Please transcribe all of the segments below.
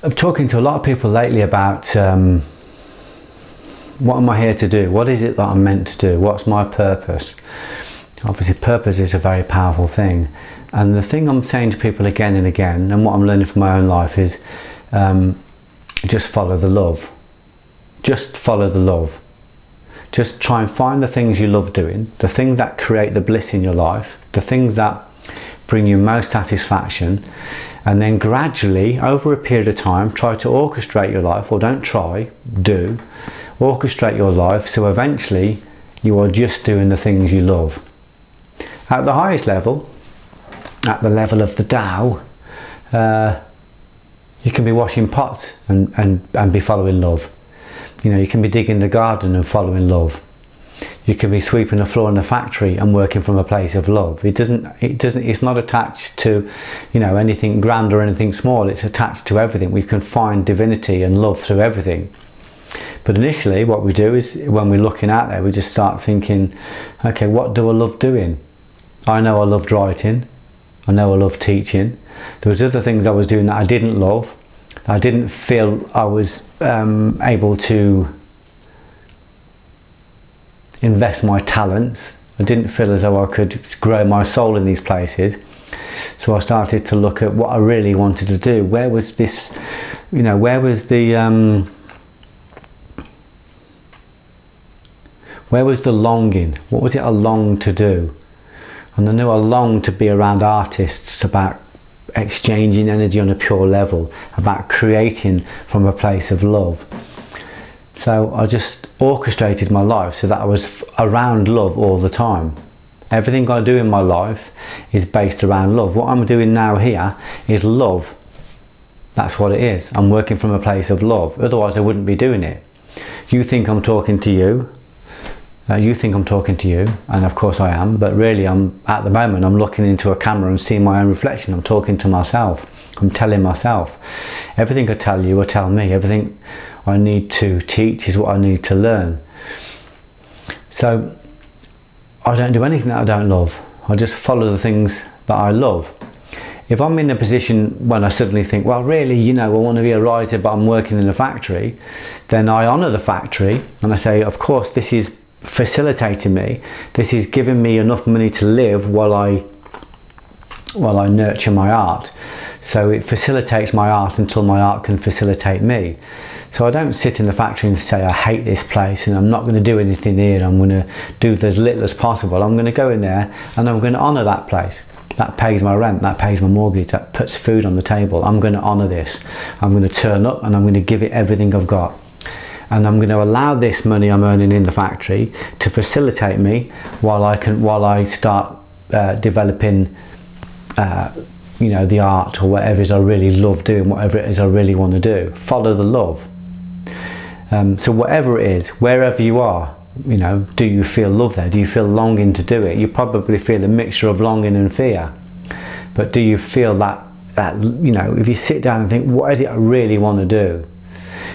I'm talking to a lot of people lately about what am I here to do? What is it that I'm meant to do? What's my purpose? Obviously, purpose is a very powerful thing. And the thing I'm saying to people again and again, and what I'm learning from my own life, is just follow the love. Just follow the love. Just try and find the things you love doing, the things that create the bliss in your life, the things that bring you most satisfaction, and then gradually, over a period of time, try to orchestrate your life, or don't try, do. Orchestrate your life so eventually you are just doing the things you love. At the highest level, at the level of the Tao, you can be washing pots and be following love. You know, you can be digging the garden and following love. You can be sweeping the floor in a factory and working from a place of love. It's not attached to, you know, anything grand or anything small. It's attached to everything. We can find divinity and love through everything. But initially what we do is, when we're looking out there, we just start thinking, okay, what do I love doing? I know I loved writing. I know I loved teaching. There was other things I was doing that I didn't love. I didn't feel I was able to invest my talents. I didn't feel as though I could grow my soul in these places. So I started to look at what I really wanted to do. Where was this, you know, where was the longing? What was it I longed to do? And I knew I longed to be around artists, about exchanging energy on a pure level, about creating from a place of love. So I just orchestrated my life so that I was around love all the time. Everything I do in my life is based around love. What I'm doing now here is love. That's what it is. I'm working from a place of love. Otherwise I wouldn't be doing it. You think I'm talking to you. You think I'm talking to you, and of course I am, but really at the moment I'm looking into a camera and seeing my own reflection. I'm talking to myself. I'm telling myself. Everything I tell you, I tell me. Everything I need to teach is what I need to learn. So I don't do anything that I don't love. I just follow the things that I love. If I'm in a position when I suddenly think, well, really, you know, I want to be a writer, but I'm working in a factory, then I honour the factory and I say, of course, this is facilitating me. This is giving me enough money to live while I nurture my art. So it facilitates my art until my art can facilitate me. So I don't sit in the factory and say, I hate this place and I'm not going to do anything here. I'm going to do as little as possible. I'm going to go in there and I'm going to honour that place. That pays my rent, that pays my mortgage, that puts food on the table. I'm going to honour this. I'm going to turn up and I'm going to give it everything I've got. And I'm going to allow this money I'm earning in the factory to facilitate me while I start developing you know, the art or whatever it is I really love doing, whatever it is I really want to do. Follow the love. So whatever it is, wherever you are, you know, do you feel love there? Do you feel longing to do it? You probably feel a mixture of longing and fear. But do you feel that, you know, if you sit down and think, what is it I really want to do?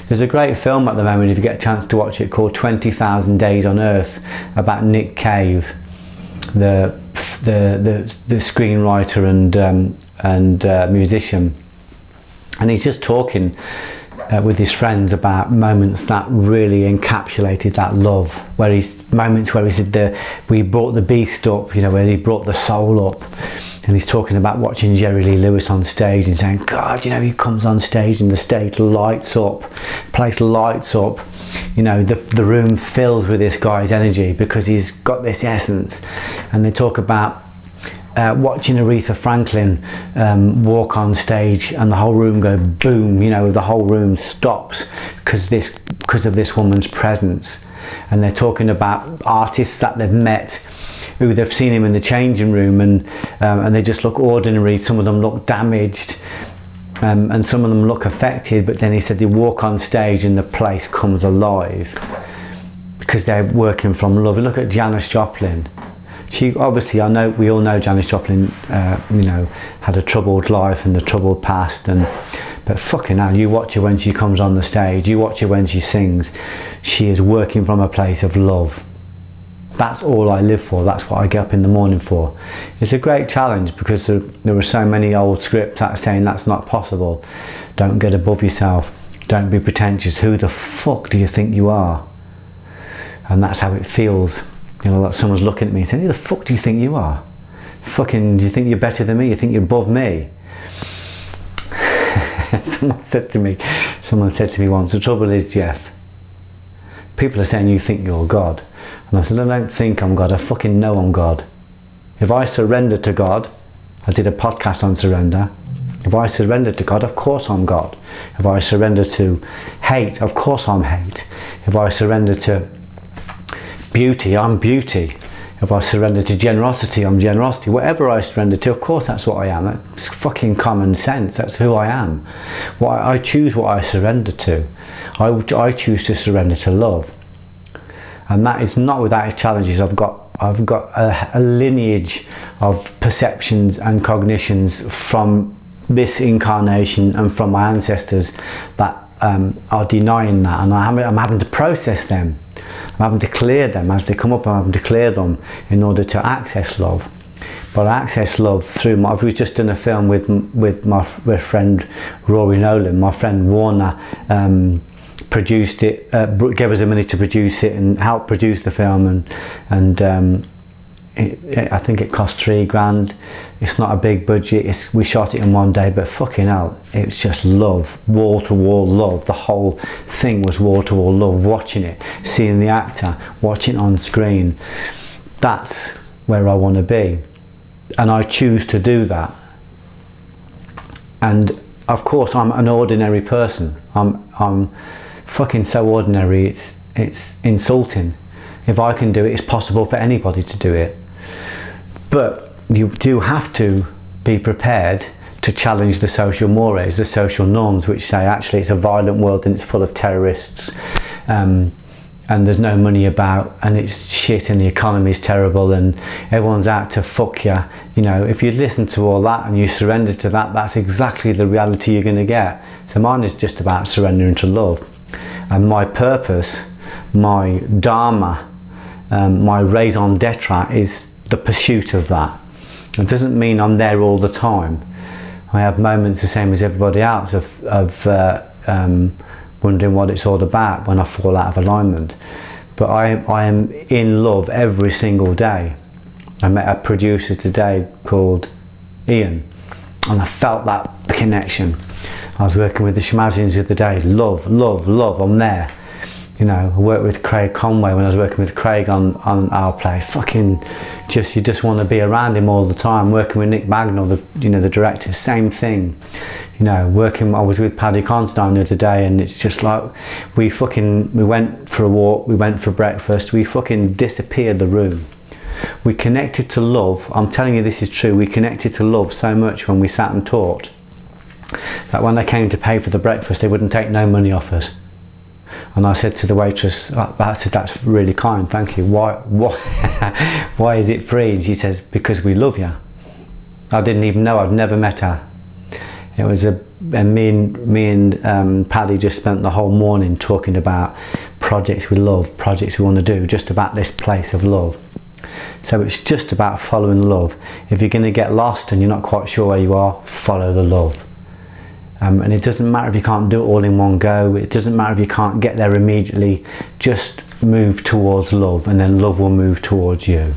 There's a great film at the moment, if you get a chance to watch it, called 20,000 Days on Earth, about Nick Cave, the screenwriter and musician, and he's just talking with his friends about moments that really encapsulated that love. Moments where he said we brought the beast up, you know, where he brought the soul up. And he's talking about watching Jerry Lee Lewis on stage and saying, God, you know, he comes on stage and the stage lights up, the place lights up. You know, the room fills with this guy's energy because he's got this essence. And they talk about watching Aretha Franklin walk on stage and the whole room go boom, you know, the whole room stops because of this woman's presence. And they're talking about artists that they've met who they've seen him in the changing room and they just look ordinary. Some of them look damaged and some of them look affected, but then he said they walk on stage and the place comes alive because they're working from love. Look at Janis Joplin. She obviously, we all know Janis Joplin, you know, had a troubled life and a troubled past, but fucking hell, you watch her when she comes on the stage, you watch her when she sings, she is working from a place of love. That's all I live for. That's what I get up in the morning for. It's a great challenge because there are so many old scripts that are saying that's not possible. Don't get above yourself. Don't be pretentious. Who the fuck do you think you are? And that's how it feels. You know, like someone's looking at me and saying, who the fuck do you think you are? Fucking, do you think you're better than me? You think you're above me? Someone said to me once, the trouble is, Jeff, people are saying you think you're God. And I said, I don't think I'm God, I fucking know I'm God. If I surrender to God, I did a podcast on surrender. If I surrender to God, of course I'm God. If I surrender to hate, of course I'm hate. If I surrender to beauty, I'm beauty. If I surrender to generosity, I'm generosity. Whatever I surrender to, of course that's what I am. That's fucking common sense. That's who I am. I choose what I surrender to. I choose to surrender to love. And that is not without its challenges. I've got a lineage of perceptions and cognitions from this incarnation and from my ancestors that are denying that, and I'm having to process them. I'm having to clear them as they come up. I'm having to clear them in order to access love. But I access love through we've just done a film with my friend Rory Nolan. My friend Warner produced it, gave us the money to produce it and helped produce the film, and I think it cost £3,000. It's not a big budget. We shot it in one day, but fucking hell, it's just love, wall-to-wall love. The whole thing was wall-to-wall love. Watching it, seeing the actor, watching it on screen. That's where I want to be, and I choose to do that. And of course, I'm an ordinary person. I'm fucking so ordinary. It's insulting. If I can do it, it's possible for anybody to do it. But you do have to be prepared to challenge the social mores, the social norms, which say actually it's a violent world and it's full of terrorists, and there's no money about, and it's shit, and the economy is terrible, and everyone's out to fuck you. You know, if you listen to all that and you surrender to that, that's exactly the reality you're going to get. So mine is just about surrendering to love. And my purpose, my dharma, my raison d'etre is the pursuit of that. It doesn't mean I'm there all the time. I have moments the same as everybody else of wondering what it's all about when I fall out of alignment. But I am in love every single day. I met a producer today called Ian, and I felt that connection. I was working with the Schmazians the other day. Love, love, love, I'm there. You know, I worked with Craig Conway when I was working with Craig on our play. Fucking, you just want to be around him all the time. Working with Nick Bagnall, the director, same thing. You know, I was with Paddy Considine the other day, and it's just like, we went for a walk, we went for breakfast, we fucking disappeared the room. We connected to love. I'm telling you, this is true. We connected to love so much when we sat and talked, that when they came to pay for the breakfast, they wouldn't take no money off us. And I said to the waitress, I said, that's really kind, thank you. Why is it free? And she says, because we love you. I didn't even know, I'd never met her. It was me and Paddy just spent the whole morning talking about projects we love, projects we want to do, just about this place of love. So it's just about following love. If you're going to get lost and you're not quite sure where you are, follow the love. And it doesn't matter if you can't do it all in one go. It doesn't matter if you can't get there immediately. Just move towards love, and then love will move towards you.